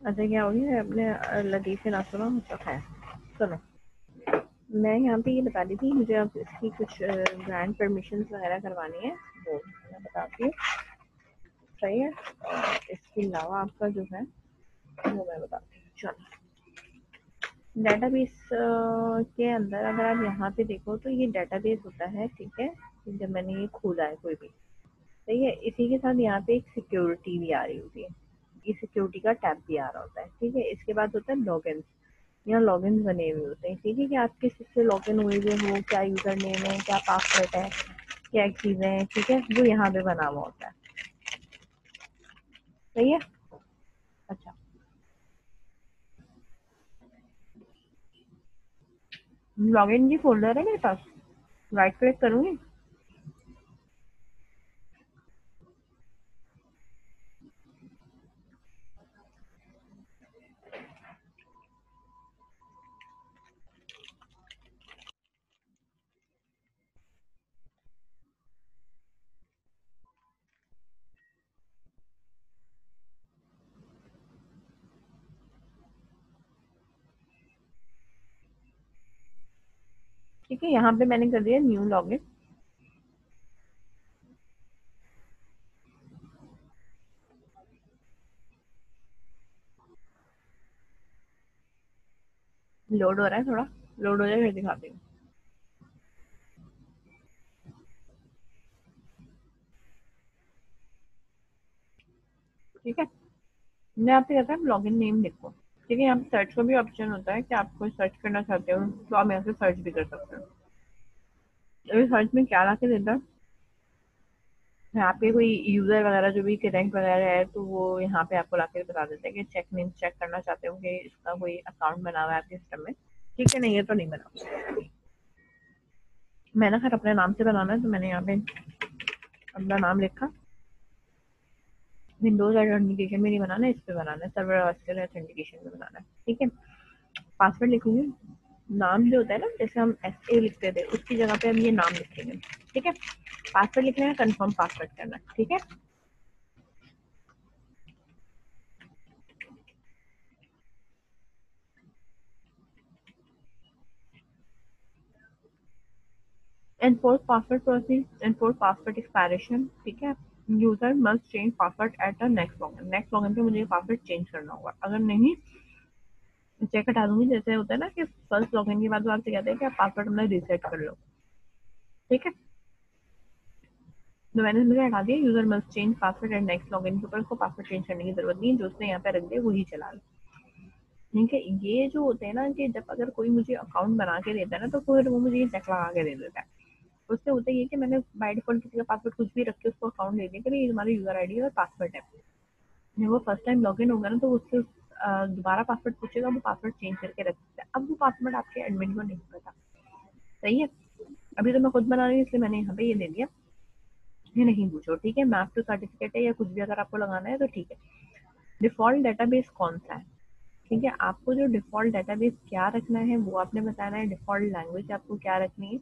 अच्छा क्या हो गया अपने लतीफ़ से ना सुनो तो है। सुनो, मैं यहाँ पे ये बता रही थी मुझे अब इसकी कुछ ग्रांड परमिशंस वगैरह करवानी है, वो मैं बताती हूँ। सही है, और इसके अलावा आपका जो है वो मैं बताती हूँ। चलो, डेटाबेस के अंदर अगर आप यहाँ पे देखो तो ये डेटाबेस होता है, ठीक है। जब मैंने ये खोला है कोई भी, सही है, इसी के साथ यहाँ पे एक सिक्योरिटी भी आ रही होती है, ये सिक्योरिटी का टैब भी आ रहा होता है, ठीक है। इसके बाद होता है लॉगिन, यहाँ लॉगिन बने हुए होते हैं, ठीक है, कि आप किस से लॉगिन हुए हुए हो, क्या यूजर नेम है, क्या पासवर्ड है, क्या चीजें हैं, ठीक है, वो यहाँ पे बना हुआ होता है। सही है। अच्छा, लॉगिन की फोल्डर है मेरे पास, राइट क्लिक करूंगी। ठीक है, यहाँ पे मैंने कर दिया न्यू लॉगिन। लोड हो रहा है, थोड़ा लोड हो जाए फिर दिखाती हूँ। ठीक है, मैं आपसे कहता हूँ लॉगिन नेम लिखो। ठीक है, यहाँ पे सर्च का भी ऑप्शन होता है कि आप कोई सर्च करना चाहते हो तो आप यहाँ से सर्च भी कर सकते हो। अभी सर्च में क्या ला के देता है, यहाँ पे कोई यूजर वगैरह जो भी कनेक्ट वगैरह है तो वो यहाँ पे आपको लाके बता देते हैं कि चेक मीन चेक करना चाहते हो कि इसका कोई अकाउंट बना हुआ है आपके सिस्टम में। ठीक है, नहीं है तो नहीं बना। मैंने खैर अपने नाम से बनाना है तो मैंने यहाँ पे अपना नाम लिखा। विंडोज ऑथेंटिकेशन में नहीं बनाना है, इस पे बनाना है, सर्वर ऑथेंटिकेशन में बनाना है। ठीक है, पासवर्ड लिखूंगी। नाम जो होता है ना, जैसे हम एस ए लिखते थे उसकी जगह पे हम ये नाम लिखेंगे। ठीक है, पासवर्ड लिखना है, कंफर्म पासवर्ड करना है। ठीक है, enforce password process, enforce password expiration. ठीक है, user must change password at the next login, next login पे मुझे पासवर्ड चेंज करना होगा, अगर नहीं चेक हटा दूंगी। जैसे होता है ना कि फर्स्ट लॉगिन के बाद वो आपसे कहते हैं कि आप पासवर्ड अपना रीसेट कर लो। ठीक है, तो मैंने मुझे हटा दिया, user must change password and next login के ऊपर उसको पासवर्ड चेंज करने की जरूरत नहीं है, जो उसने यहाँ पे रख दिया वही चला लो। ठीक है, ये जो होते हैं ना कि जब अगर कोई मुझे अकाउंट बना के देता है ना तो फिर वो मुझे ये चेक लगा के दे देता है। उससे होता है ये कि मैंने बाय डिफॉल्ट किसी का पासवर्ड कुछ भी रख के उसको अकाउंट दे दिया कि ये तुम्हारा यूजर आईडी और पासवर्ड है। जब वो फर्स्ट टाइम लॉगिन होगा ना तो उससे दोबारा पासवर्ड पूछेगा, वो पासवर्ड चेंज करके रख सकता है। अब वो पासवर्ड आपके एडमिन को नहीं पता। सही है, अभी तो मैं खुद बना रही हूँ इसलिए मैंने यहाँ पे ये दे दिया, ये नहीं पूछो। ठीक है, मैप टू सर्टिफिकेट है या कुछ भी अगर आपको लगाना है तो ठीक है। डिफॉल्ट डेटाबेस कौन सा है, ठीक है, आपको जो डिफॉल्ट डेटाबेस क्या रखना है वो आपने बताना है। डिफॉल्ट लैंग्वेज आपको क्या रखनी है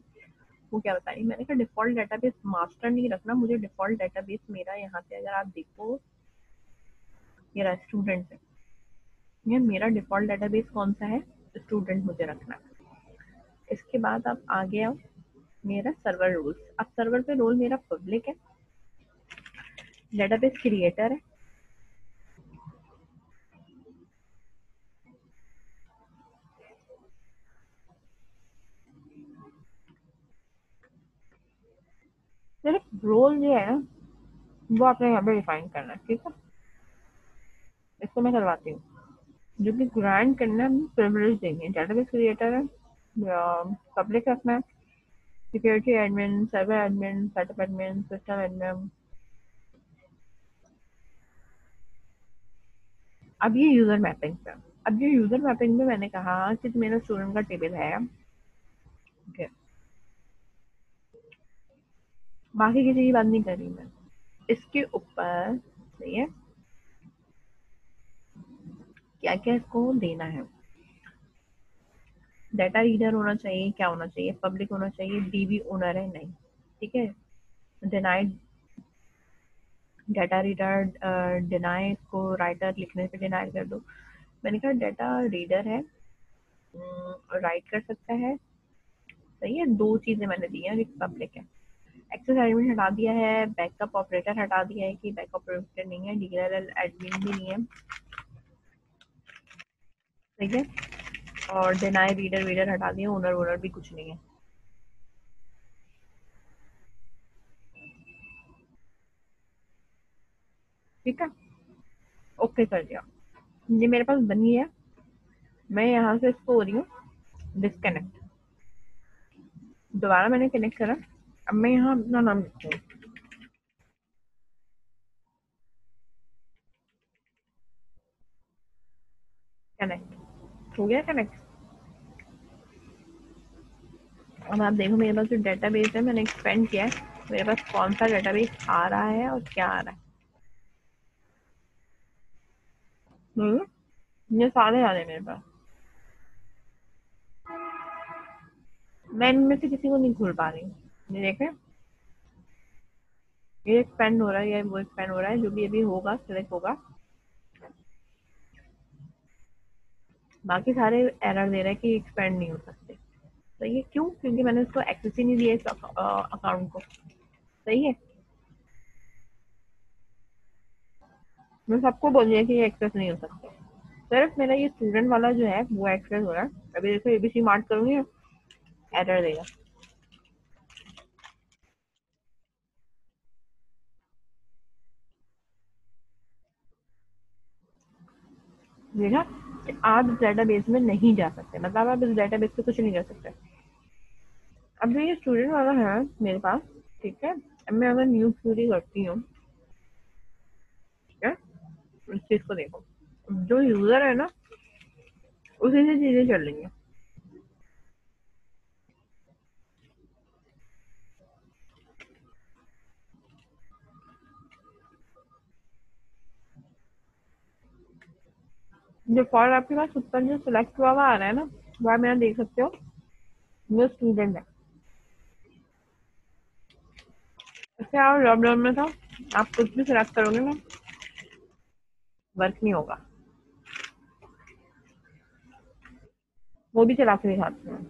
वो क्या बतानी है। मैंने कहा डिफॉल्ट डेटाबेस मास्टर नहीं रखना मुझे, डिफॉल्ट डेटाबेस मेरा यहाँ पे अगर आप देखो मेरा स्टूडेंट है, ये मेरा डिफॉल्ट डेटाबेस कौन सा है, स्टूडेंट मुझे रखना है। इसके बाद आप आगे आओ, मेरा सर्वर रोल्स, अब सर्वर पे रोल मेरा पब्लिक है, डेटाबेस क्रिएटर है। सिर्फ रोल जो है ना वो आपने यहाँ पे डिफाइन करना है। ठीक है, इसको मैं करवाती हूँ। जो कि ग्रांट करना है प्रिविलेज देंगे, डेटाबेस क्रिएटर है, पब्लिक रखना है, security admin, server admin, setup admin, system admin. अब ये यूजर मैपिंग पे, अब ये यूजर मैपिंग में मैंने कहा कि जो मेरा स्टूडेंट का टेबल है, ठीक है, बाकी किसी की बात नहीं कर रही मैं, इसके ऊपर सही है क्या क्या इसको देना है। डाटा रीडर होना चाहिए, क्या होना चाहिए, पब्लिक होना चाहिए, डीबी ओनर है नहीं। ठीक है, डिनाइड डाटा रीडर डिनाई, इसको राइटर लिखने पे डिनाई कर दो। मैंने कहा डाटा रीडर है, राइट कर सकता है। सही है, दो चीजें मैंने दी हैं, पब्लिक है। एक्सेस एडमिन हटा दिया है, बैकअप ऑपरेटर हटा दिया है कि बैकअप ऑपरेटर नहीं है, डीएलएल एडमिन भी नहीं है। ठीक है, और डिनाई रीडर वीडर हटा दिया, ओनर ओनर भी कुछ नहीं है। ठीक है, ओके कर दिया। ये मेरे पास बनी है, मैं यहाँ से इसको हो रही हूँ डिस्कनेक्ट। दोबारा मैंने कनेक्ट करा, अब मैं यहाँ अपना नाम लिखूँ, कनेक्ट हो गया कनेक्ट। अब आप देखो मेरे पास जो डेटाबेस है मैंने एक्सपेंड किया है, मेरे पास कौन सा डेटाबेस आ रहा है और क्या आ रहा है। ये सारे आ रहे हैं मेरे पास। मैं इनमें से किसी को नहीं खोल पा रही हूँ। ये देखें, ये एक्सपेंड हो रहा है या वो एक्सपेंड हो रहा है, जो भी अभी होगा सिलेक्ट होगा। बाकी सारे एरर दे रहे हैं कि एक्सपेंड नहीं हो सकते। तो ये क्यों? क्योंकि मैंने उसको एक्सेस ही नहीं दिया इस अकाउंट को। सही है, मैं सबको बोल दिया कि ये एक्सेस नहीं हो सकते। सिर्फ मेरा ये स्टूडेंट वाला जो है वो एक्सेस हो रहा है। अभी देखो एबीसी मार्क करूंगी, एरर देगा। देखा, आप इस डेटाबेस में नहीं जा सकते, मतलब आप इस डेटाबेस से कुछ नहीं कर सकते। अब जो ये स्टूडेंट वाला है मेरे पास, ठीक है, अब मैं अगर न्यू क्यूरी करती हूँ, ठीक है, इस चीज को देखो, जो यूजर है ना उसी से चीजें चल रही हैं। जो फॉर आपके पास ऊपर जो सिलेक्ट हुआ आ रहा है ना, वो आप यहाँ देख सकते हो, वो स्टूडेंट है। इससे आप ड्रॉप डाउन में था, आप कुछ भी सिलेक्ट करोगे ना, वर्क नहीं होगा। वो भी चला के दिखाते हैं।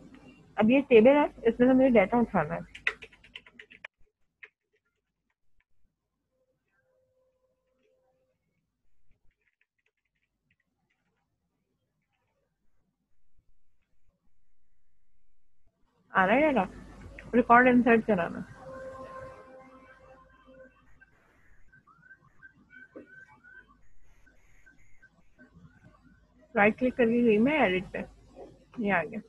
अब ये टेबल है, इसमें से मुझे डाटा उठाना है। आ रहा है डाटा, रिकॉर्ड इंसर्ट कराना। राइट क्लिक करके गई मैं एडिट पे, ये आ गया।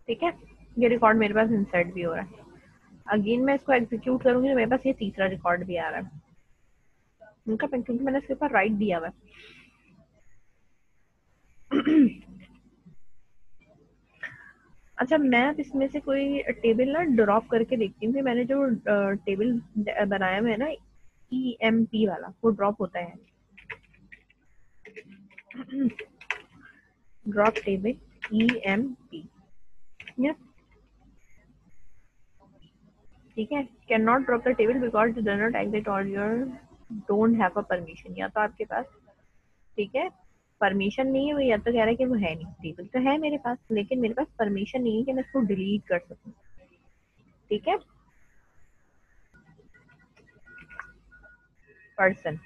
ठीक है, ये रिकॉर्ड मेरे पास इंसर्ट भी हो रहा है। अगेन मैं इसको एग्जीक्यूट करूंगी तो मेरे पास ये तीसरा रिकॉर्ड भी आ रहा है उनका, क्योंकि मैंने इसके ऊपर राइट दिया हुआ है। अच्छा, मैं अब इसमें से कोई टेबल ना ड्रॉप करके देखती हूँ कि मैंने जो टेबल बनाया हुआ है ना, EMP वाला, वो ड्रॉप होता है। ड्रॉप टेबल EMP, ठीक है। Can not drop the table because do not exist or your don't have a permission, या तो आपके पास, ठीक है, परमिशन नहीं है, वो या तो कह रहा है कि वो है नहीं। टेबल तो है मेरे पास, लेकिन मेरे पास परमिशन नहीं है कि मैं इसको डिलीट कर सकूं। ठीक है, पर्सन,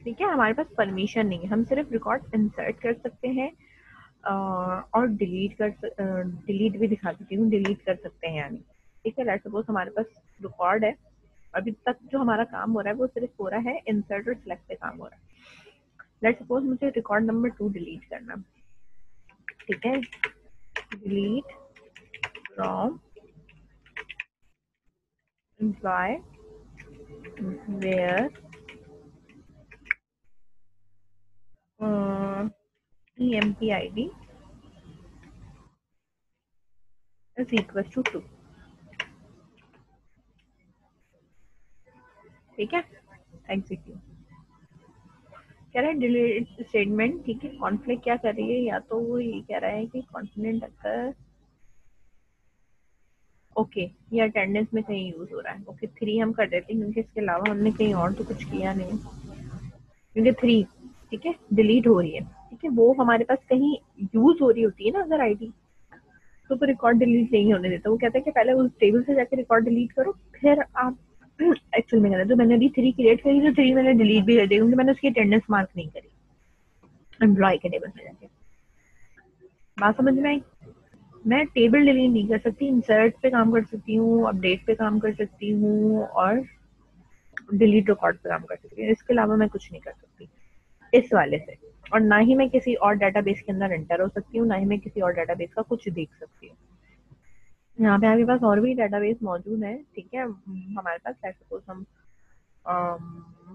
ठीक है, हमारे पास परमिशन नहीं है, हम सिर्फ रिकॉर्ड इंसर्ट कर सकते हैं और डिलीट भी दिखा देती हूँ, डिलीट कर सकते हैं यानी। ठीक है, लेट्स सपोज हमारे पास रिकॉर्ड है, अभी तक जो हमारा काम हो रहा है वो सिर्फ हो रहा है इंसर्ट और सिलेक्ट पे काम हो रहा है। लेट्स सपोज मुझे रिकॉर्ड नंबर 2 डिलीट करना, ठीक है, delete from employ where EMP ID is equal to 2। ठीक है, एग्जीक्यूट कह रहा है डिलीट स्टेटमेंट। ठीक है, कॉन्फ्लिक्ट क्या कर रही है, या तो वो ये कह रहा है कि कॉन्फिडेंट अगर ओके ये अटेंडेंस में कहीं यूज हो रहा है। ओके 3 हम कर देते हैं क्योंकि इसके अलावा हमने कहीं और तो कुछ किया नहीं, क्योंकि 3 ठीक है डिलीट हो रही है। ठीक है, वो हमारे पास कहीं यूज हो रही होती है ना अगर आईडी, तो वो रिकॉर्ड डिलीट नहीं होने देता। वो कहता है कि पहले उस टेबल से जाके रिकॉर्ड डिलीट करो, फिर आप एक्चुअल में कहता है तो मैंने अभी 3 क्रिएट करी तो 3 मैंने डिलीट भी कर दी क्योंकि मैंने उसकी अटेंडेंस मार्क नहीं करी एम्प्लॉय के टेबल पे जाके। बात समझ में आई? मैं टेबल डिलीट नहीं कर सकती, इंसर्ट पे काम कर सकती हूँ, अपडेट पे काम कर सकती हूँ और डिलीट रिकॉर्ड पे काम कर सकती हूँ। इसके अलावा मैं कुछ नहीं कर सकती इस वाले से। और ना ही मैं किसी और डाटाबेस के अंदर एंटर हो सकती हूँ, ना ही मैं किसी और डाटाबेस का कुछ देख सकती हूँ। यहाँ पे आपके पास और भी डाटाबेस मौजूद है। ठीक है, हमारे पास सपोज हम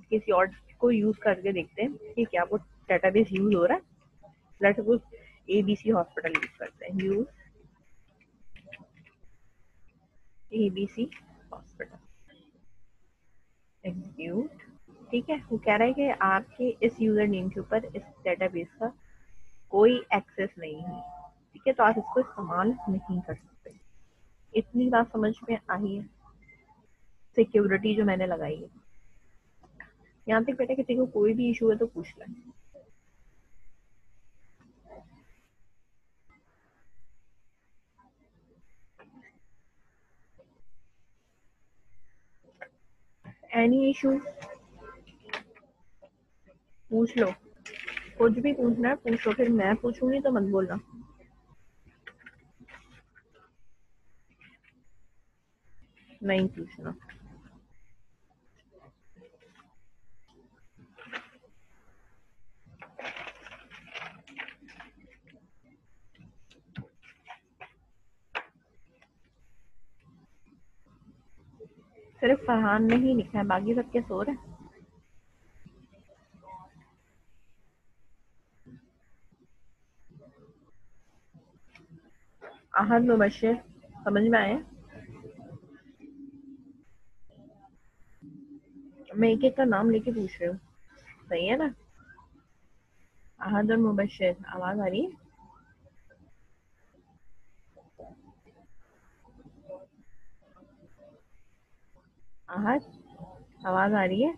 किसी और को यूज करके देखते हैं कि क्या वो डाटाबेस यूज हो रहा है। Let's suppose ABC hospital use करते हैं, यूज ABC हॉस्पिटल, एग्जीक्यूट। ठीक है, वो कह रहा है कि आपके इस यूजर नेम के ऊपर इस डेटाबेस का कोई एक्सेस नहीं है। ठीक है, तो आप इसको इस्तेमाल नहीं कर सकते। इतनी बात समझ में आई है सिक्योरिटी जो मैंने लगाई है। यहाँ तक बेटा किसी को कोई भी इशू है तो पूछ लें। एनी इशू पूछ लो, कुछ भी पूछना है पूछो, फिर मैं पूछूंगी तो मत बोलना। नहीं पूछना। सिर्फ फरहान ने ही लिखा है, बाकी सब क्या सो रहे हैं? आहद मुबशर समझ में आया? मैं एक एक का नाम लेके पूछ रही हूँ, सही है ना? आहद और मुबशर, आवाज आ रही है? आहद, आवाज आ रही है?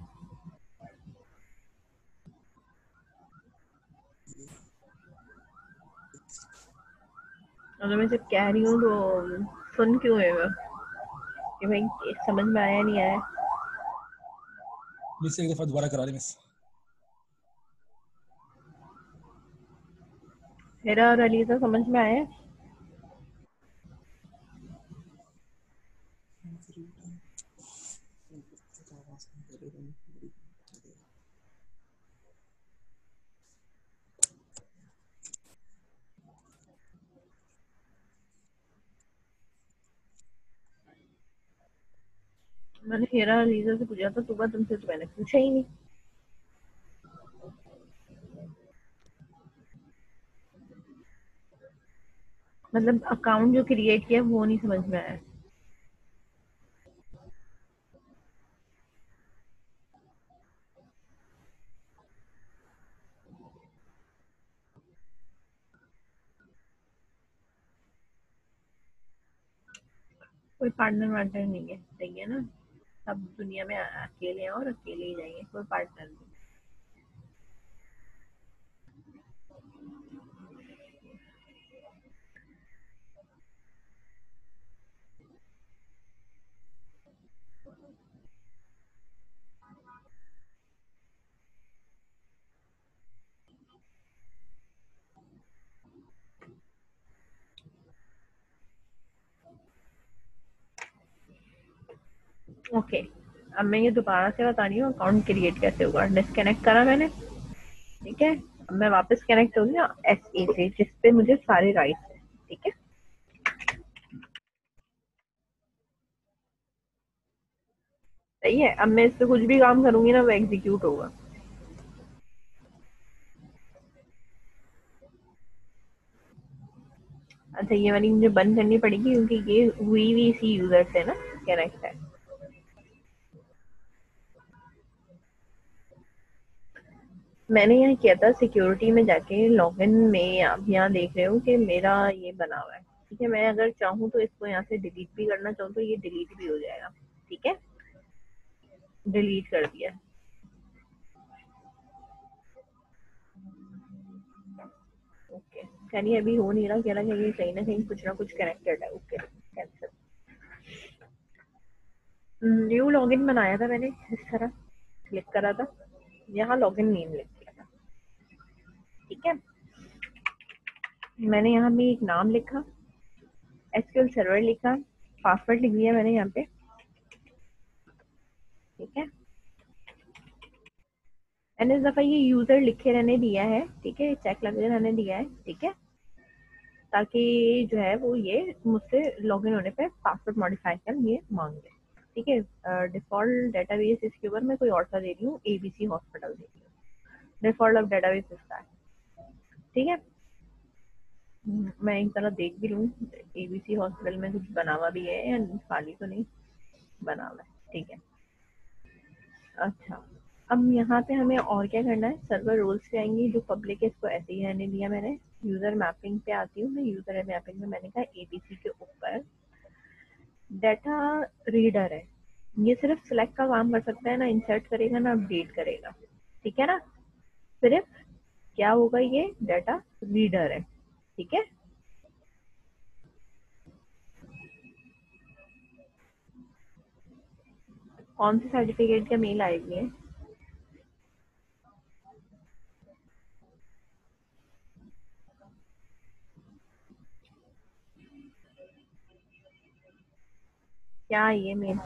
अगर मैं सिर्फ कह रही हूँ तो सुन क्यों है वो कि भाई समझ में आया नहीं आया? मिस एक दफा दोबारा करा दे मिस। मेरा और अली तो समझ में आया? मैंने हेरा अलीजा से पूछा था सुबह, तुमसे तो मैंने पूछा ही नहीं। मतलब अकाउंट जो क्रिएट किया वो नहीं समझ में आया। कोई पार्टनर वार्टनर नहीं है, सही है ना? सब दुनिया में अकेले हैं और अकेले ही जाएंगे, कोई पार्टनर नहीं। ओके, अब मैं ये दोबारा से बता रही हूँ अकाउंट क्रिएट कैसे होगा। डिस्कनेक्ट करा मैंने, ठीक है। अब मैं वापस कनेक्ट हो गया SA से, जिस पे मुझे सारे राइट्स हैं। ठीक है, सही है। अब मैं इस पे कुछ भी काम करूंगी ना वो एग्जीक्यूट होगा। अच्छा ये वाली मुझे बंद करनी पड़ेगी क्योंकि ये हुई भी इसी यूजर से ना कनेक्ट है। मैंने यहाँ किया था सिक्योरिटी में जाके लॉगिन में, आप यहाँ देख रहे हो कि मेरा ये बना हुआ है। ठीक है, मैं अगर चाहूँ तो इसको यहाँ से डिलीट भी करना चाहूँ तो ये डिलीट भी हो जाएगा। ठीक है, डिलीट कर दिया। ओके, चलिए अभी हो नहीं रहा, कह रहा है कि ये कहीं ना कुछ कनेक्टेड है। Okay, cancel. न्यू लॉगिन बनाया था मैंने, इस तरह क्लिक करा था, यहाँ लॉगिन नेम लिख दिया था। ठीक है, मैंने यहाँ भी एक नाम लिखा, एसक्यूएल सर्वर लिखा, पासवर्ड लिख दिया मैंने यहाँ पे। ठीक है, मैंने इस दफा ये यूजर लिखे रहने दिया है। ठीक है, चेक लगे रहने दिया है। ठीक है, ताकि जो है वो ये मुझसे लॉगिन होने पे पासवर्ड मॉडिफाई कर ये मांग ले। ठीक है, डिफॉल्ट डेटाबेस इसके ऊपर मैं कोई और सा दे रही हूँ, एबीसी हॉस्पिटल दे रही हूँ। डिफॉल्ट ऑफ डेटाबेस इसका है। ठीक है, मैं एक तरह देख भी लूँ एबीसी हॉस्पिटल में कुछ बना हुआ भी है या खाली तो नहीं बना हुआ है। ठीक है, अच्छा अब यहाँ पे हमें और क्या करना है, सर्वर रोल्स पे आएंगे, जो पब्लिक है इसको ऐसे ही रहने दिया मैंने। यूजर मैपिंग पे आती हूँ मैं, यूजर मैपिंग में मैंने कहा एबीसी के ऊपर डाटा रीडर है। ये सिर्फ सिलेक्ट का काम कर सकता है, ना इंसर्ट करेगा ना अपडेट करेगा। ठीक है ना, सिर्फ क्या होगा, ये डाटा रीडर है। ठीक है, कौन सी सर्टिफिकेट का मेल आएगी है? क्या ये मेल?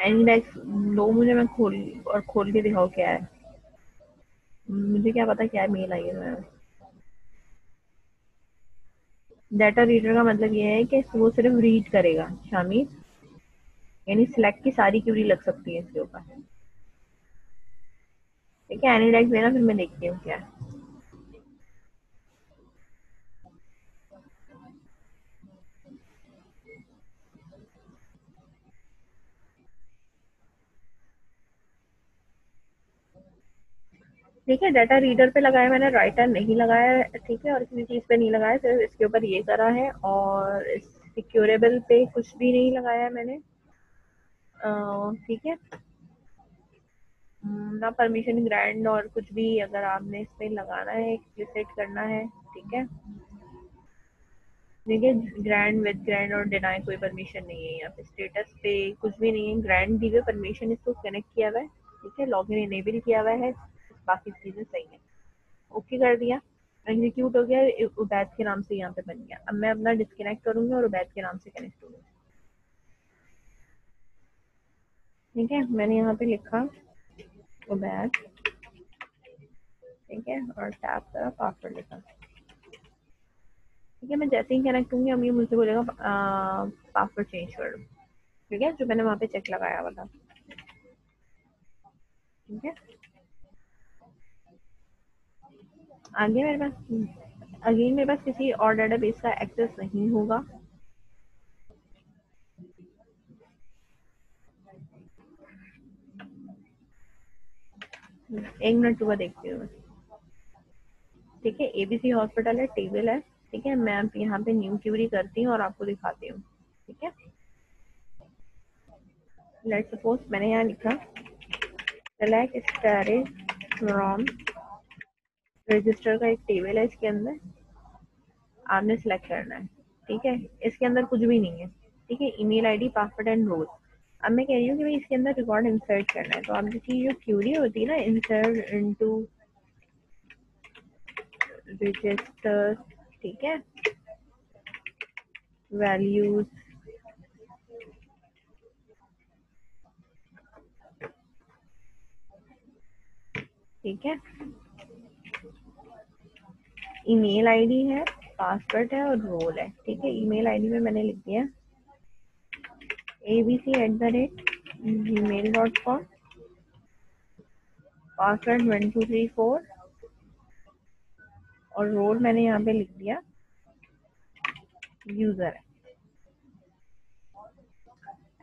एनीडेक्स लो मुझे, मैं खोल के दिखाओ क्या है। मुझे क्या पता क्या मेल आई है। डाटा रीडर का मतलब ये है कि वो सिर्फ रीड करेगा शामिल, यानी सिलेक्ट की सारी क्यूरी लग सकती है इसके ऊपर। ठीक है, एनीडेक्स देना, फिर मैं देखती हूँ क्या है। ठीक है, डाटा रीडर पे लगाया मैंने, राइटर नहीं लगाया है। ठीक है, और किसी चीज़ पे नहीं लगाया, सिर्फ इसके ऊपर ये करा है, और सिक्योरेबल पे कुछ भी नहीं लगाया है मैंने। ठीक है, ना परमिशन ग्रैंड और कुछ भी अगर आपने इसमें लगाना है, एक्सप्लिसिट करना है। ठीक है, देखिए ग्रैंड विद ग्रैंड और डिनाई कोई परमिशन नहीं है यहाँ पे, स्टेटस पे कुछ भी नहीं है। ग्रैंड दी हुई परमिशन, इसको कनेक्ट किया हुआ है। ठीक है, लॉगिन इनेबल किया हुआ है, बाकी चीजें सही है। ओके कर दिया, एग्जीक्यूट हो गया, उबैद के नाम से यहाँ पे बन गया। अब मैं अपना डिस्कनेक्ट करूंगी और उबैद के नाम से कनेक्ट होंगे। ठीक है, मैंने यहाँ पे लिखा उबैद। ठीक है, और टैप करा, पासवर्ड लिखा। ठीक है, मैं जैसे ही कनेक्ट होंगी अब ये मुझसे बोलेगा पासवर्ड चेंज कर दो। ठीक है, जो मैंने वहाँ पे चेक लगाया हुआ था। ठीक है, आगे मेरे पास अगेन मेरे पास किसी और डेटाबेस का एक्सेस नहीं होगा। एक मिनट रुका, देखती हूँ। ठीक है, एबीसी हॉस्पिटल है, टेबल है। ठीक है, मैं अब यहाँ पे न्यू क्यूरी करती हूँ और आपको दिखाती हूँ। ठीक है, लेट्स सपोज मैंने यहाँ लिखा सेलेक्ट स्टारे फ्रॉम रजिस्टर का एक टेबल है, इसके अंदर आपने सेलेक्ट करना है। ठीक है, इसके अंदर कुछ भी नहीं है। ठीक है, email ID, password and role. अब मैं कह रही हूँ कि भाई इसके अंदर रिकॉर्ड इंसर्ट करना है, तो आप देखिए जो क्यूरी होती है ना, इंसर्ट इनटू रजिस्टर। ठीक है, वैल्यूज। ठीक है, ईमेल आईडी है, पासवर्ड है और रोल है। ठीक है, ईमेल आईडी में मैंने लिख दिया abc@gmail.com, पासवर्ड 1234 और रोल मैंने यहाँ पे लिख दिया यूजर है।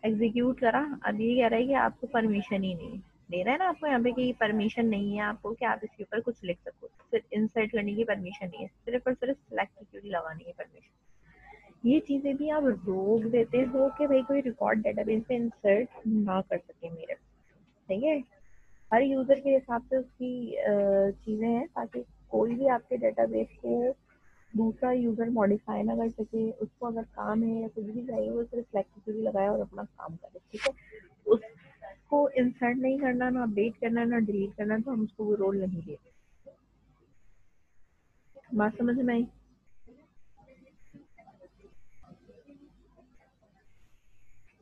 एग्जीक्यूट करा। अब ये कह रहा है कि आपको परमिशन ही नहीं दे रहा है ना आपको यहाँ पे कि परमिशन नहीं है आपको कि आप इसके ऊपर कुछ लिख सको, सिर्फ इंसर्ट करने की परमिशन नहीं है, सिर्फ और सिर्फ सिलेक्ट की लगाने की परमिशन। ये चीजें भी आप रोक देते हो कि भाई कोई रिकॉर्ड डेटाबेस पे इंसर्ट ना कर सके मेरे, ठीक है। हर यूजर के हिसाब से उसकी चीजें हैं ताकि कोई भी आपके डेटाबेस को दूसरा यूजर मॉडिफाई ना कर सके, उसको अगर काम है या कुछ भी चाहिए वो सिर्फ फ्लेक्सिबिलिटी लगाए और अपना काम करे, ठीक है। उसको इंसर्ट नहीं करना, ना अपडेट करना, ना डिलीट करना, तो हम उसको वो रोल नहीं देते। बात समझ में आई?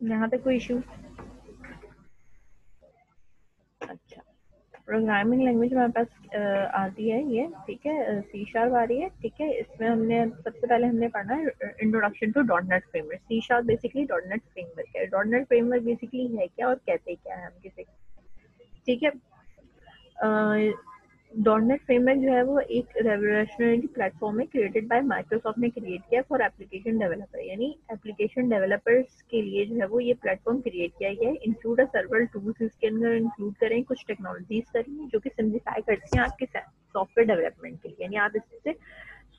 यहाँ पे कोई इशू? अच्छा, प्रोग्रामिंग लैंग्वेज हमारे पास आती है ये, ठीक है, सी शार्प आ रही है, ठीक है। इसमें हमने सबसे पहले हमने पढ़ना है introduction to dot net framework. C sharp basically dot net framework है। डॉट नेट फ्रेमवर्क बेसिकली है क्या और कहते क्या है हम किसे, ठीक है। डॉट नेट फ्रेमवर्क जो है वो एक रेवोल्यूशनरी प्लेटफॉर्म है, क्रिएटेड बाय माइक्रोसॉफ्ट ने क्रिएट किया फॉर एप्लीकेशन डेवलपर, यानी एप्लीकेशन डेवलपर्स के लिए जो है वो ये प्लेटफॉर्म क्रिएट किया गया है। इंक्लूड अ सर्वर टूल्स, इसके अंदर इंक्लूड करें कुछ टेक्नोलॉजीज करें जो कि सिंप्लीफाई करती हैं आपके सॉफ्टवेयर डेवलपमेंट के लिए, यानी आप इससे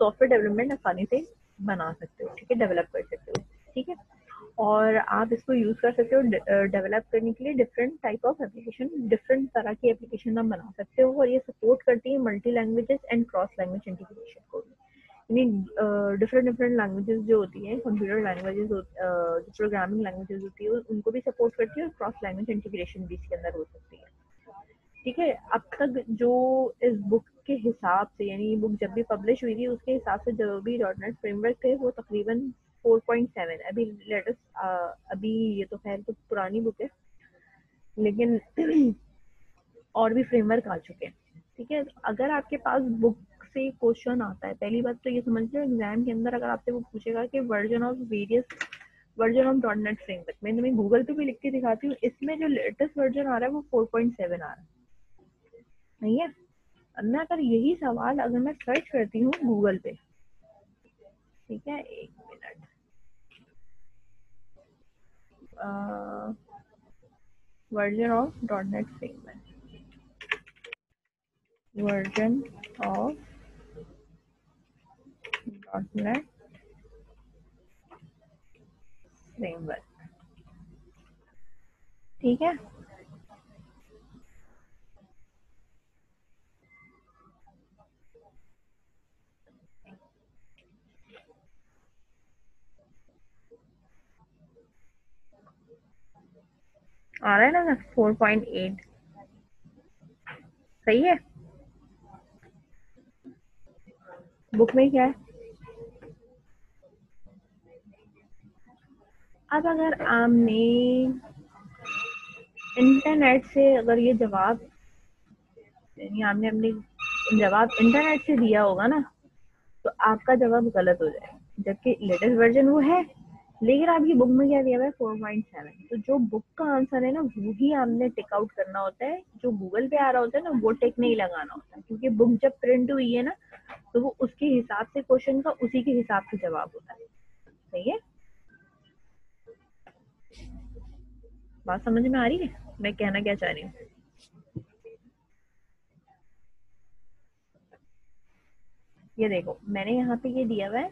सॉफ्टवेयर डेवलपमेंट आसानी से बना सकते हो, ठीक है, डेवलप कर सकते हो, ठीक है। और आप इसको यूज कर सकते हो डेवलप करने के लिए different type of application, different तरह की एप्लीकेशन आप बना सकते हो। और ये सपोर्ट करती है multi languages and cross language integration को, यानी डिफरेंट डिफरेंट लैंग्वेजेस जो होती है, कंप्यूटर लैंग्वेजेस, जो प्रोग्रामिंग लैंग्वेजेस होती है उनको भी सपोर्ट करती है और क्रॉस लैंग्वेज इंटीग्रेशन भी इसके अंदर हो सकती है, ठीक है। अब तक जो इस बुक के हिसाब से, यानी ये बुक जब भी पब्लिश हुई थी उसके हिसाब से जो भी डॉट नेट फ्रेमवर्क थे वो तकरीबन 4.7, अभी लेटेस्ट, अभी ये तो खैर तो पुरानी बुक है लेकिन और भी फ्रेमवर्क आ चुके हैं, ठीक है। अगर आपके पास बुक से क्वेश्चन आता है, पहली बात तो ये समझ लो एग्जाम के अंदर अगर आपसे वो पूछेगा कि version of various version of dot net framework, मैं तुम्हें गूगल पे भी लिख के दिखाती हूँ, इसमें जो लेटेस्ट वर्जन आ रहा है वो 4.7 आ रहा है, नहीं है। अब मैं अगर यही सवाल अगर मैं सर्च करती हूँ गूगल पे, ठीक है, एक minute, version of dot net framework, version of dot net framework, ठीक है। आ रहा है ना 4.8, सही है। बुक में क्या है? अब अगर आपने इंटरनेट से अगर ये जवाब, यानी आपने अपने जवाब इंटरनेट से दिया होगा ना, तो आपका जवाब गलत हो जाएगा, जबकि लेटेस्ट वर्जन वो है, लेकिन आपकी बुक में क्या दिया हुआ है 4.7। तो जो बुक का आंसर है ना वो ही आपने टिक आउट करना होता है, जो गूगल पे आ रहा होता है ना वो टिक नहीं लगाना होता है, क्योंकि बुक जब प्रिंट हुई है ना तो वो उसके हिसाब से क्वेश्चन का उसी के हिसाब से जवाब होता है, सही है। बात समझ में आ रही है मैं कहना क्या चाह रही हूँ? ये देखो मैंने यहाँ पे ये दिया हुआ है,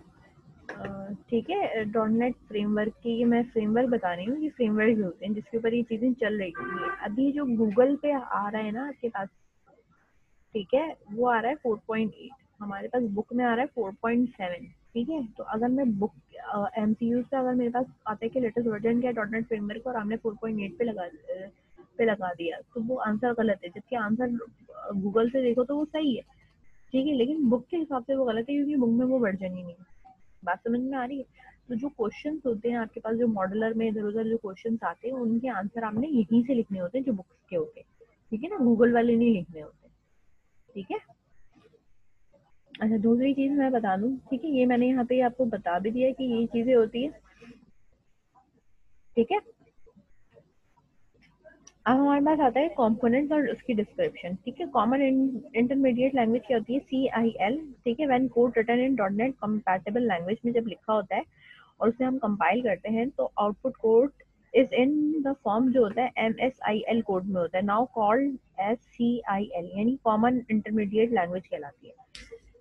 ठीक है, डॉट नेट फ्रेमवर्क की ये मैं फ्रेमवर्क बता रही हूँ, ये फ्रेमवर्क होते हैं जिसके ऊपर ये चीजें चल रही होंगी। अभी जो गूगल पे आ रहा है ना आपके पास, ठीक है, वो आ रहा है 4.8, हमारे पास बुक में आ रहा है 4.7, ठीक है। तो अगर मैं बुक एमसीयू से अगर मेरे पास आता है कि लेटेस्ट वर्जन क्या है डॉट नेट फ्रेमवर्क और हमने 4.8 पे लगा दिया तो वो आंसर गलत है, जबकि आंसर गूगल से देखो तो वो सही है, ठीक है, लेकिन बुक के हिसाब से वो गलत है क्योंकि बुक में वो वर्जन ही नहीं है। बात समझ में आ रही है? तो जो क्वेश्चंस होते हैं आपके पास, जो मॉडलर में इधर उधर जो क्वेश्चंस आते हैं उनके आंसर आपने यहीं से लिखने होते हैं जो बुक्स के होते हैं, ठीक है ना, गूगल वाले नहीं लिखने होते, ठीक है। अच्छा, दूसरी चीज मैं बता दूं, ठीक है, ये मैंने यहाँ पे आपको बता भी दिया कि ये चीजें होती है, ठीक है। अब हमारे पास आता है कंपोनेंट्स और उसकी डिस्क्रिप्शन। ठीक है, कॉमन इंटरमीडिएट लैंग्वेज क्या होती है, CIL। ठीक है, when code written in .NET compatible language में जब लिखा होता है और उसे हम कंपाइल करते हैं तो output code is in the form जो होता है MSIL कोड में होता है, नाउ कॉल्ड एज CIL, यानी कॉमन इंटरमीडिएट लैंग्वेज कहलाती है।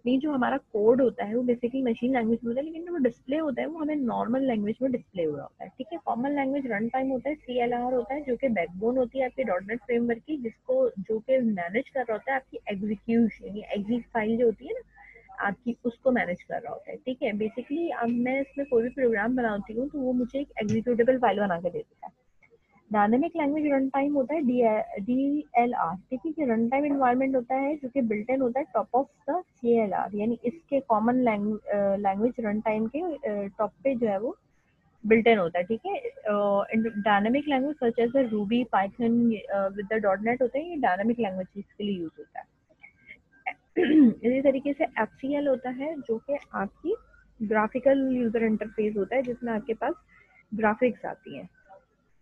नहीं, जो हमारा कोड होता है वो बेसिकली मशीन लैंग्वेज में होता है, लेकिन जो वो डिस्प्ले होता है वो हमें नॉर्मल लैंग्वेज में डिस्प्ले हो रहा होता है। ठीक है, कॉमन लैंग्वेज रन टाइम होता है, CLR होता है, जो कि बैकबोन होती है आपके डॉट नेट फ्रेमवर्क की, जिसको जो कि मैनेज कर रहा होता है आपकी एग्जीक्यूशन, यानी एग्जीक फाइल जो होती है ना आपकी, उसको मैनेज कर रहा होता है। ठीक है, बेसिकली अब मैं इसमें कोई भी प्रोग्राम बनाती हूँ तो वो मुझे एक एग्जीक्यूटेबल फाइल बना के देता है। डायनेमिक लैंग्वेज रन टाइम होता है DLR। ठीक है, कि रन टाइम इन्वायरमेंट होता है जो कि बिल्ट इन होता है टॉप ऑफ द CLR, यानी इसके कॉमन लैंग्वेज रन टाइम के टॉप पे जो है वो बिल्ट इन होता है। ठीक है, dynamic language such as Ruby Python with the dot net होते हैं, ये डायनेमिक लैंग्वेज के लिए यूज होता है। इसी तरीके से FCL होता है जो कि आपकी ग्राफिकल यूजर इंटरफेस होता है, जिसमें आपके पास ग्राफिक्स आती हैं,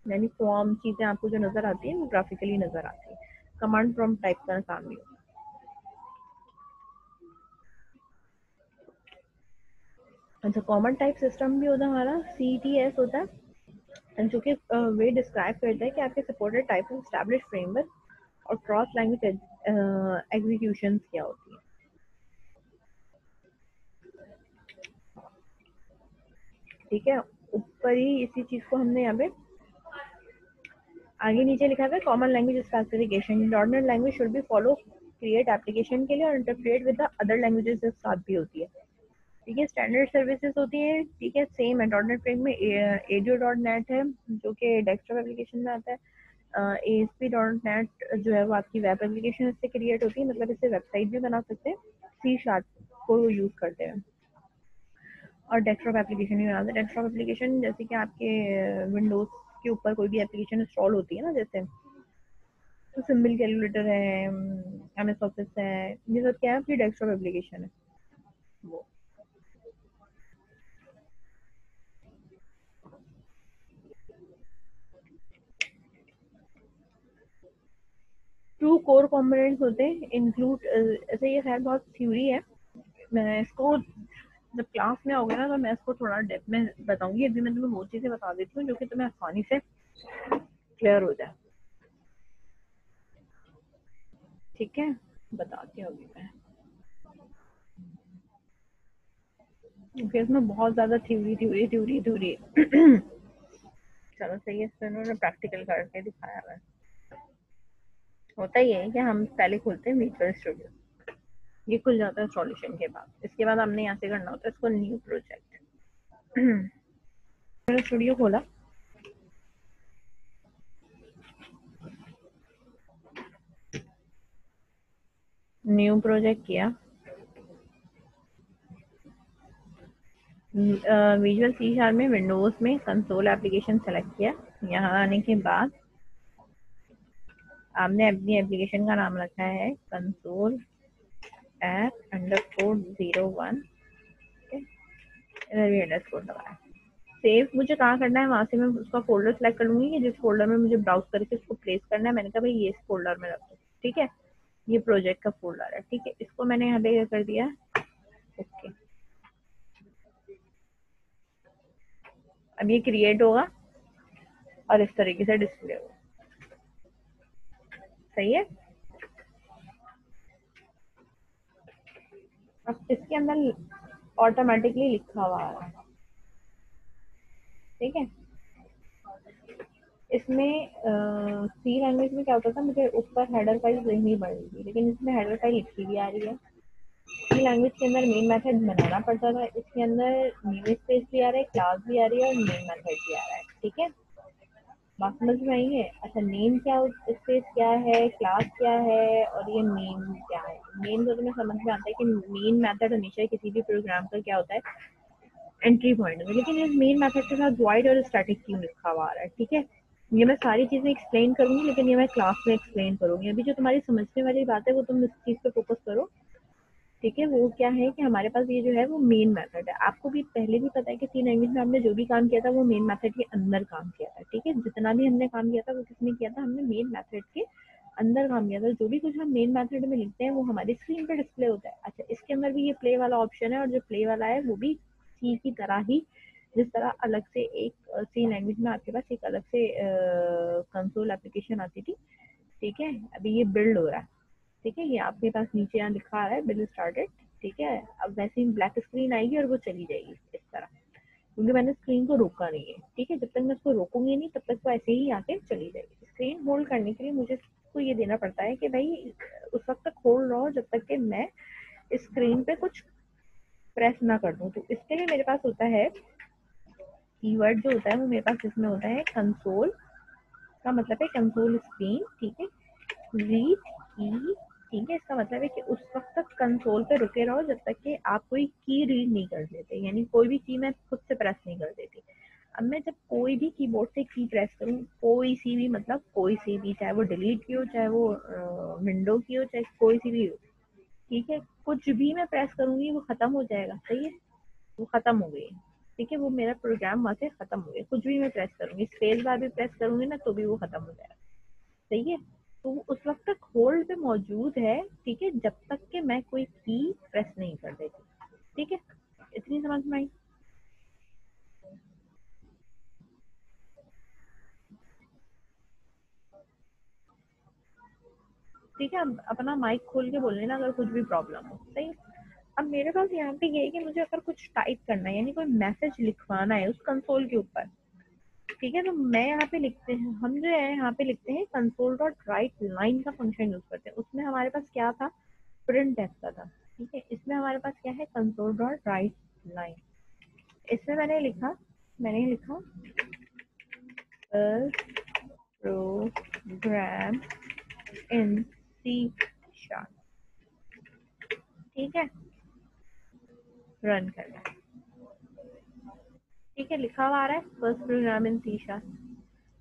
यानी फॉर्म चीजें आपको जो नजर आती है वो ग्राफिकली नजर आती है। कमांड प्रॉम्प्ट टाइप का काम भी होता है। अच्छा, कॉमन टाइप सिस्टम भी होता है हमारा, CTS होता है, जो कि वे डिस्क्राइब करता है कि आपके supported type of establish framework और क्रॉस लैंग्वेज एग्जीक्यूशन क्या होती है। ठीक है, ऊपर ही इसी चीज को हमने यहाँ पे आगे नीचे लिखा है, common language specification. Dot net language should be follow create application के लिए और interpret with the other languages के साथ भी होती है। ठीक है, स्टैंडर्ड सर्विसेज होती है। ठीक है, सेम है, डॉट नेट फ्रेम में एडियो डॉट नेट है जो कि डेस्कटॉप एप्लीकेशन में आता है। ASP डॉट नेट जो है वो आपकी वेब एप्लीकेशन इससे क्रिएट होती है, मतलब इससे वेबसाइट भी बना सकते हैं C# को यूज करते हैं। और डेस्कटॉप एप्लीकेशन भी बनाते हैं। डेस्कटॉप एप्लीकेशन जैसे कि आपके विंडोज के ऊपर कोई भी एप्लीकेशन इंस्टॉल होती है ना, जैसे तो सिंबल कैलकुलेटर है, MS ऑफिस है, ये सब क्या है, आपकी डेस्कटॉप एप्लीकेशन है वो। टू कोर कंपोनेंट्स होते हैं इंक्लूड, ऐसे ये खैर बहुत थ्योरी है, मैं इसको जब क्लास में आओगे ना तो मैं इसको थोड़ा डेप्थ में बताऊंगी। अभी मैं तुम्हें वो चीजें बता देती हूँ जो कि तुम्हें आसानी से क्लियर हो जाए। ठीक है, बताती हूँ अभी मैं, क्योंकि इसमें बहुत ज्यादा थ्योरी थ्योरी थ्योरी थ्योरी चलो सही है, इसमें उन्होंने प्रैक्टिकल करके दिखाया हुआ है। होता ही है कि हम पहले खोलते हैं विजुअल स्टूडियो, ये खुल जाता है इंस्टॉलेशन के बाद, इसके बाद हमने यहाँ से करना होता है इसको न्यू प्रोजेक्ट। मैंने स्टूडियो खोला, न्यू प्रोजेक्ट किया, विजुअल C# में विंडोज में कंसोल एप्लीकेशन सेलेक्ट किया। यहाँ आने के बाद आपने अपनी एप्लीकेशन का नाम रखा है कंसोल app_01। इधर भी अंडरस्कोर लगाया। सेव मुझे कहाँ करना है, वहां से मैं उसका फोल्डर सेलेक्ट कर लूंगी कि जिस फोल्डर में मुझे ब्राउज करके उसको प्लेस करना है। मैंने कहा भाई ये इस फोल्डर में रख दो। ठीक है, ये प्रोजेक्ट का फोल्डर है। ठीक है, इसको मैंने यहाँ पे कर दिया ओके। अब ये क्रिएट होगा और इस तरीके से डिस्प्ले होगा। सही है, अब इसके अंदर ऑटोमेटिकली लिखा हुआ है। ठीक है, इसमें सी लैंग्वेज में क्या होता था, मुझे ऊपर हेडर फाइल नहीं पड़ी थी, लेकिन इसमें हेडर फाइल लिखी भी आ रही है। सी लैंग्वेज के अंदर मेन मेथड बनाना पड़ता था, इसके अंदर नेम स्पेस भी आ रहा है, क्लास भी आ रही है और मेन मेथड भी आ रहा है। ठीक है, बात समझ में आई है। अच्छा, नेम क्या स्पेस क्या है, क्लास क्या है और ये मेन क्या है। मेन तो तुम्हें समझ में आता है कि मेन मेथड हमेशा किसी भी प्रोग्राम का क्या होता है, एंट्री पॉइंट है। लेकिन इस मेन मेथड के साथ वॉइड और स्टैटिक क्यों लिखा हुआ आ रहा है। ठीक है, ये मैं सारी चीजें एक्सप्लेन करूंगी, लेकिन ये मैं क्लास में एक्सप्लेन करूंगी। अभी जो तुम्हारी समझने वाली बात है वो तुम इस चीज पे फोकस करो ठीक है, वो क्या है कि हमारे पास ये जो है वो मेन मेथड है। आपको भी पहले भी पता है कि सी लैंग्वेज में हमने जो भी काम किया था वो मेन मेथड के अंदर काम किया था। ठीक है, जितना भी हमने काम किया था वो किसमें किया था, हमने मेन मेथड के अंदर काम किया था। जो भी कुछ हम मेन मेथड में लिखते हैं वो हमारी स्क्रीन पे डिस्प्ले होता है। अच्छा, इसके अंदर भी ये प्ले वाला ऑप्शन है, और जो प्ले वाला है वो भी सी की तरह ही, जिस तरह अलग से एक सी लैंग्वेज में आपके पास एक अलग से कंसोल एप्लीकेशन आती थी। ठीक है, अभी ये बिल्ड हो रहा है। ठीक है, ये आपके पास नीचे यहाँ लिखा आ रहा है बिल स्टार्टेड। ठीक है, अब वैसे ही ब्लैक स्क्रीन आएगी और वो चली जाएगी इस तरह, क्योंकि मैंने स्क्रीन को रोका नहीं है। ठीक है, जब तक मैं उसको रोकूंगी नहीं तब तक वो ऐसे ही आके चली जाएगी। स्क्रीन होल्ड करने के लिए मुझे इसको ये देना पड़ता है कि भाई उस वक्त तक होल्ड रहो जब तक कि मैं स्क्रीन पे कुछ प्रेस ना कर दूं। तो इसके लिए मेरे पास होता है कीवर्ड, जो होता है वो मेरे पास इसमें होता है कंसोल, का मतलब है कंसोल स्क्रीन। ठीक है, रीड की। ठीक है, इसका मतलब है कि उस वक्त तक कंसोल पे रुके रहो जब तक कि आप कोई की रीड नहीं कर देते, यानी कोई भी की मैं खुद से प्रेस नहीं कर देती। अब मैं जब कोई भी कीबोर्ड से की प्रेस करूँ, कोई सी भी, मतलब कोई सी भी, चाहे वो डिलीट की हो, चाहे वो विंडो की हो, चाहे कोई सी भी हो, ठीक है, कुछ भी मैं प्रेस करूंगी वो खत्म हो जाएगा। सही है, वो खत्म हो गई। ठीक है, वो मेरा प्रोग्राम वहां से खत्म हो गया। कुछ भी मैं प्रेस करूंगी, स्पेस बार भी प्रेस करूंगी ना, तो भी वो खत्म हो जाएगा। सही है, तो उस वक्त तक होल्ड पे मौजूद है। ठीक है, जब तक कि मैं कोई की प्रेस नहीं कर देती। ठीक है, इतनी समझ में आई। ठीक है, अब अपना माइक खोल के बोल लेना अगर कुछ भी प्रॉब्लम हो। सही है? अब मेरे पास यहाँ पे ये है कि मुझे अगर कुछ टाइप करना है, यानी कोई मैसेज लिखवाना है उस कंसोल के ऊपर। ठीक है, तो मैं यहाँ पे लिखते हैं, हम जो है यहाँ पे लिखते हैं कंसोल डॉट राइट लाइन का फंक्शन यूज करते हैं। उसमें हमारे पास क्या था, प्रिंट टेक्स्ट का था। ठीक है, इसमें हमारे पास क्या है, कंसोल डॉट राइट लाइन। इसमें मैंने लिखा प्रोग्राम इन सी शार्प। ठीक है, रन करना है। ठीक है, लिखा हुआ आ रहा है फर्स्ट प्रोग्राम इन सी शार्प।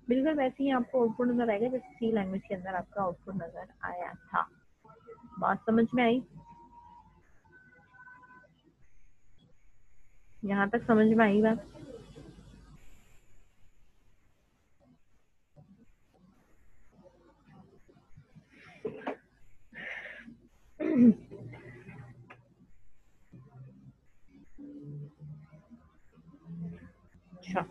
बिल्कुल वैसे ही आपको आउटपुट नजर आएगा जैसे सी लैंग्वेज के अंदर आपका आउटपुट नजर आया था। बात समझ में आई? यहाँ तक समझ में आई बात? अच्छा,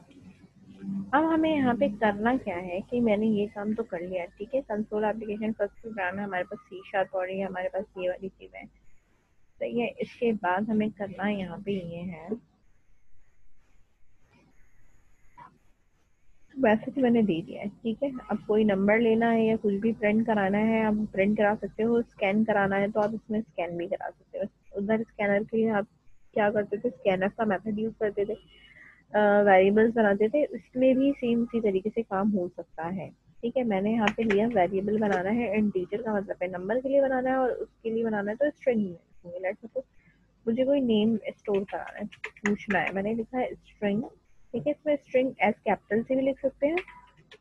अब हमें यहाँ पे करना क्या है कि मैंने ये काम तो कर लिया। ठीक है, कंसोल एप्लीकेशन फर्स्ट प्रोग्राम है, हमारे पास सी शार्प और ये हमारे पास ये वाली चीज है। सही है, इसके बाद हमें करना यहाँ पे ये है, वैसे तो मैंने दे दिया है। ठीक है, अब कोई नंबर लेना है या कुछ भी प्रिंट कराना है, आप प्रिंट करा सकते हो। स्कैन कराना है तो आप इसमें स्कैन भी करा सकते हो। उधर स्कैनर के लिए आप क्या करते थे, स्कैनर का मेथड यूज करते थे, वेरिएबल्स बनाते थे। इसमें भी सेम इसी तरीके से काम हो सकता है। ठीक है, मैंने यहाँ पे लिया वेरिएबल बनाना है, इंटीजर का मतलब है नंबर के लिए बनाना है, और उसके लिए बनाना है तो स्ट्रिंग में। लेट्स सपोज मुझे कोई नेम स्टोर कराना है, पूछना है, मैंने लिखा है स्ट्रिंग। ठीक है, इसमें स्ट्रिंग एस कैपिटल से भी लिख सकते हैं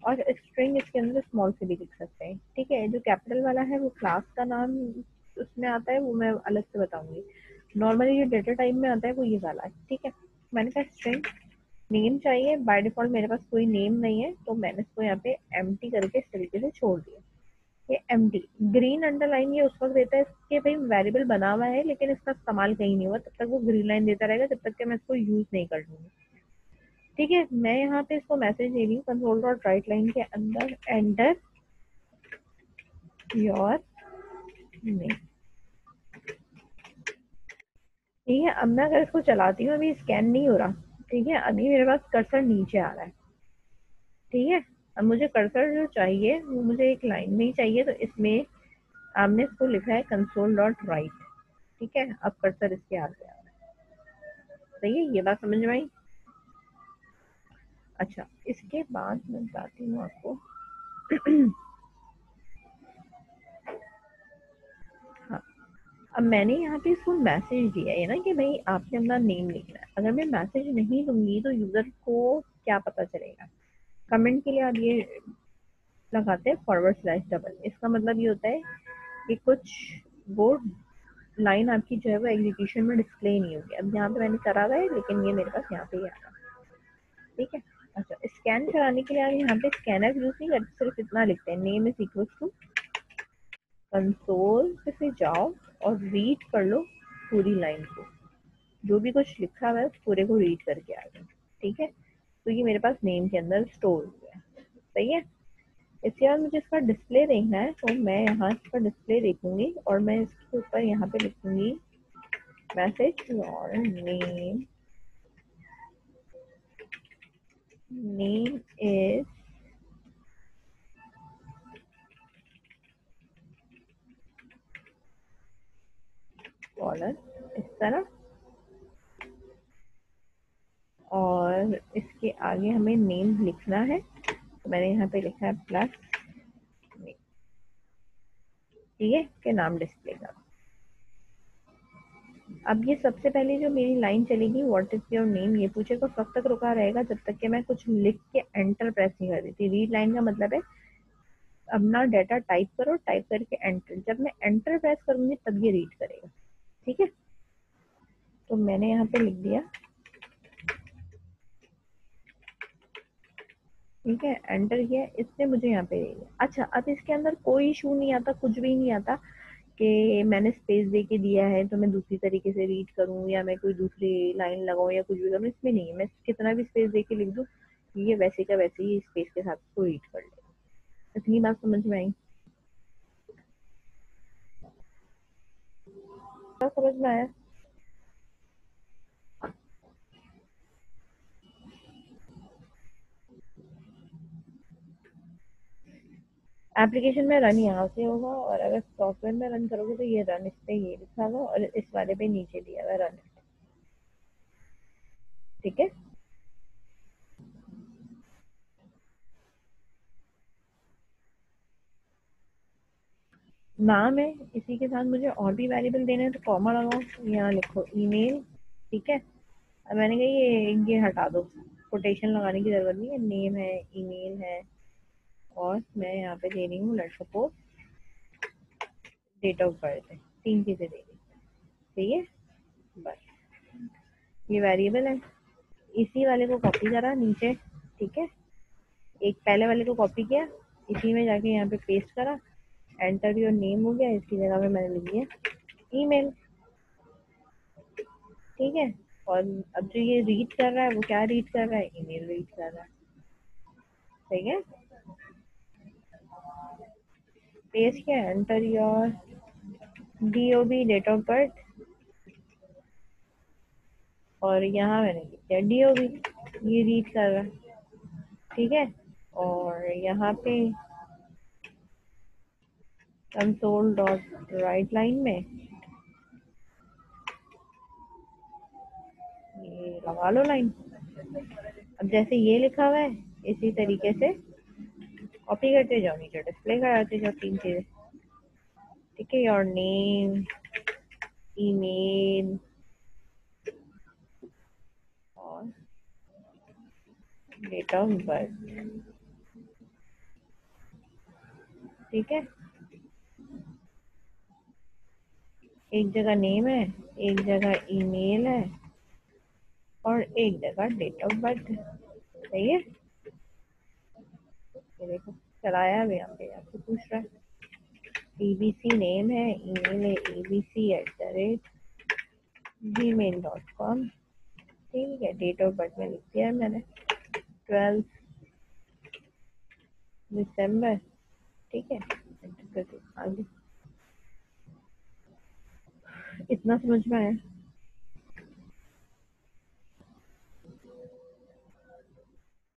और स्ट्रिंग इसके अंदर स्मॉल से भी लिख सकते हैं। ठीक है, जो कैपिटल वाला है वो क्लास का नाम उसमें आता है, वो मैं अलग से बताऊंगी। नॉर्मली जो डेटा टाइप में आता है वो ये वाला है। ठीक है, मैंने कहा स्ट्रिंग नेम चाहिए। बाय डिफॉल्ट मेरे पास कोई नेम नहीं है, तो मैंने इसको यहाँ पे एम्प्टी करके इस तरीके से छोड़ दिया। ये एम्प्टी ग्रीन अंडरलाइन ये उस वक्त देता है कि भाई वेरिएबल बना हुआ है लेकिन इसका इस्तेमाल कहीं नहीं हुआ, तब तक वो ग्रीन लाइन देता रहेगा जब तक कि मैं इसको यूज नहीं कर लूंगी। ठीक है, मैं यहाँ पे इसको मैसेज दे रही हूँ कंसोल डॉट राइट लाइन के अंदर, एंटर योर नेम। ठीक है, अब मैं अगर इसको चलाती हूँ, अभी स्कैन नहीं हो रहा। ठीक है, अभी मेरे पास कर्सर नीचे आ रहा है। ठीक है, अब मुझे कर्सर जो चाहिए वो मुझे एक लाइन में ही चाहिए, तो इसमें आपने इसको लिखा है कंसोल डॉट राइट। ठीक है, अब कर्सर इसके आगे आ रहा है। सही है, ये बात समझ में आई? अच्छा, इसके बाद मैं बताती हूँ आपको। हाँ, अब मैंने यहाँ पे इसको मैसेज दिया है ना कि भाई आपने अपना नेम लिखना है। अगर मैं मैसेज नहीं दूंगी तो यूजर को क्या पता चलेगा? कमेंट के लिए आप ये लगाते हैं फॉरवर्ड स्लैश डबल। इसका मतलब ये होता है कि कुछ वो लाइन आपकी जो है वो एग्जीक्यूशन में डिस्प्ले नहीं होगी। अब यहाँ पे मैंने करा हुआ है, लेकिन ये मेरे पास यहाँ पे ही आ रहा है। ठीक है। अच्छा, स्कैन कराने के लिए आप यहाँ पे स्कैनर यूज नहीं करते, सिर्फ इतना लिखते हैं, name is equal to console पे जाओ और रीड कर लो पूरी लाइन को, जो भी कुछ लिखा हुआ है पूरे को रीड करके आ जाओ। ठीक है, तो ये मेरे पास नेम के अंदर स्टोर हुआ है। सही है। इसके बाद मुझे इसका डिस्प्ले देखना है, तो मैं यहाँ इसका डिस्प्ले देखूंगी और मैं इसके ऊपर यहाँ पे लिखूंगी message your name is caller, इस तरह। और इसके आगे हमें नेम लिखना है, तो मैंने यहाँ पे लिखा है प्लस नेम। ठीक है, के नाम डिस्प्ले का। अब ये सबसे पहले जो मेरी लाइन चलेगी व्हाट इज योर नेम, ये पूछेगा, कब तक रुका रहेगा, जब तक कि मैं कुछ लिख के एंटर प्रेस नहीं कर देती। रीड लाइन का मतलब है अपना डाटा टाइप करो, टाइप करके एंटर, जब मैं एंटर प्रेस करूंगी तब ये रीड करेगा। ठीक है, तो मैंने यहाँ पे लिख दिया। ठीक है, एंटर किया, इसने मुझे यहाँ पे दे दिया। अच्छा, अब इसके अंदर कोई इशू नहीं आता, कुछ भी नहीं आता कि मैंने स्पेस दे के दिया है तो मैं दूसरी तरीके से रीड करूँ या मैं कोई दूसरी लाइन लगाऊं या कुछ भी करूँ, इसमें नहीं है। मैं कितना भी स्पेस दे के लिख दूँ, ये वैसे का वैसे ही स्पेस के साथ को रीड कर लेगा। इतनी बात समझ में आई? क्या समझ में आया? एप्लीकेशन में रन यहाँ से होगा, और अगर सॉफ्टवेयर में रन करोगे तो ये रन, इस पे ये लिखा होगा और इस वाले पे नीचे दिया हुआ रन। ठीक है, नाम है, इसी के साथ मुझे और भी वेरिएबल देने हैं, तो कॉमा लगाओ, यहाँ लिखो ईमेल। ठीक है, अब मैंने कहा ये हटा दो, कोटेशन लगाने की जरूरत नहीं है, नेम है, ईमेल है, और मैं यहाँ पे दे रही हूँ let's suppose date of birth है, तीन चीजें दे रही हूँ। ठीक है, बस ये वेरिएबल है। इसी वाले को कॉपी करा नीचे। ठीक है, एक पहले वाले को कॉपी किया, इसी में जाके यहाँ पे पेस्ट करा, एंटर योर नेम हो गया, इसकी जगह पे मैंने लिख दिया ईमेल। ठीक है, और अब जो ये रीड कर रहा है वो क्या रीड कर रहा है, ईमेल रीड कर रहा है। ठीक है, पेस्ट किया, enter your DOB date of birth, और यहाँ मैंने लिख दिया DOB, ये रीड कर रहा है। ठीक है, और यहाँ पे कंसोल डॉट राइट लाइन में ये लगा लो लाइन। अब जैसे ये लिखा हुआ है इसी तरीके से कॉपी करते जाओ, नीचे डिस्प्ले कराते जाओ तीन चीजें। ठीक है, योर नेम, ईमेल और डेट ऑफ बर्थ। ठीक है, एक जगह नेम है, एक जगह ईमेल है, और एक जगह डेट ऑफ बर्थ है। सही है, ये देखो चलाया भी, यहाँ पे आपसे पूछ रहा है। ABC नेम है, ईमेल है abc@gmail.com। ठीक है, डेट ऑफ बर्थ में लिख दिया है मैंने 12 दिसंबर। ठीक है, आगे इतना समझ में आया?